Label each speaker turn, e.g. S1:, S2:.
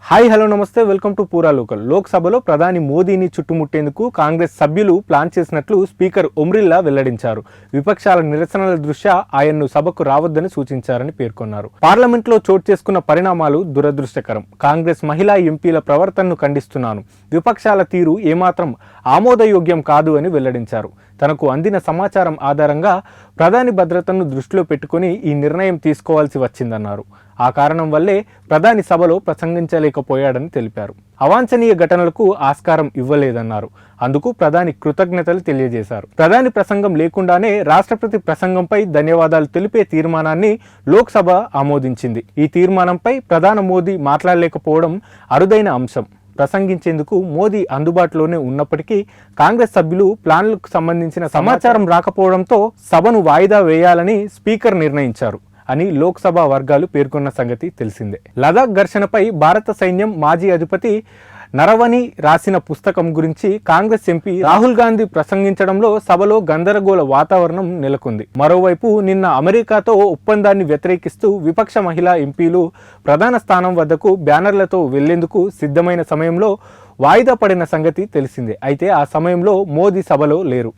S1: Hi hello నమస్తే welcome to పూరా local. లోక్సభలో ప్రధాని మోదీని చుట్టుముట్టేందుకు కాంగ్రెస్ సభ్యులు ప్లాన్ చేసినట్లు స్పీకర్ ఒమ్రిల్లా వెల్లడించారు. విపక్షాల నిరసనల దృష్ట్యా ఆయన్ను సభకు రావద్దని సూచించారని పేర్కొన్నారు. పార్లమెంట్లో చోటు చేసుకున్న పరిణామాలు దురదృష్టకరం. కాంగ్రెస్ మహిళా ఎంపీల ప్రవర్తనను ఖండిస్తున్నాను. విపక్షాల తీరు ఏమాత్రం ఆమోదయోగ్యం కాదు అని వెల్లడించారు. తనకు అందిన సమాచారం ఆధారంగా ప్రధాని భద్రతను దృష్టిలో పెట్టుకుని ఈ నిర్ణయం తీసుకోవాల్సి వచ్చిందన్నారు. ఆ కారణం వల్లే ప్రధాని సభలో ప్రసంగించలేకపోయాడని తెలిపారు. అవాంఛనీయ ఘటనలకు ఆస్కారం ఇవ్వలేదన్నారు. అందుకు ప్రధాని కృతజ్ఞతలు తెలియజేశారు. ప్రధాని ప్రసంగం లేకుండానే రాష్ట్రపతి ప్రసంగంపై ధన్యవాదాలు తెలిపే తీర్మానాన్ని లోక్సభ ఆమోదించింది. ఈ తీర్మానంపై ప్రధాని మోదీ మాట్లాడలేకపోవడం అరుదైన అంశం. ప్రసంగించేందుకు మోదీ అందుబాటులోనే ఉన్నప్పటికీ కాంగ్రెస్ సభ్యులు ప్లాన్లకు సంబంధించిన సమాచారం రాకపోవడంతో సభను వాయిదా వేయాలని స్పీకర్ నిర్ణయించారు అని లోక్సభ వర్గాలు పేర్కొన్న సంగతి తెలిసిందే. లదాఖ్ ఘర్షణపై భారత సైన్యం మాజీ అధిపతి నరవణి రాసిన పుస్తకం గురించి కాంగ్రెస్ ఎంపీ రాహుల్ గాంధీ ప్రసంగించడంలో సభలో గందరగోళ వాతావరణం నెలకొంది. మరోవైపు నిన్న అమెరికాతో ఒప్పందాన్ని వ్యతిరేకిస్తూ విపక్ష మహిళా ఎంపీలు ప్రధాన స్థానం వద్దకు బ్యానర్లతో వెళ్లేందుకు సిద్ధమైన సమయంలో వాయిదా పడిన సంగతి తెలిసిందే. అయితే ఆ సమయంలో మోదీ సభలో లేరు.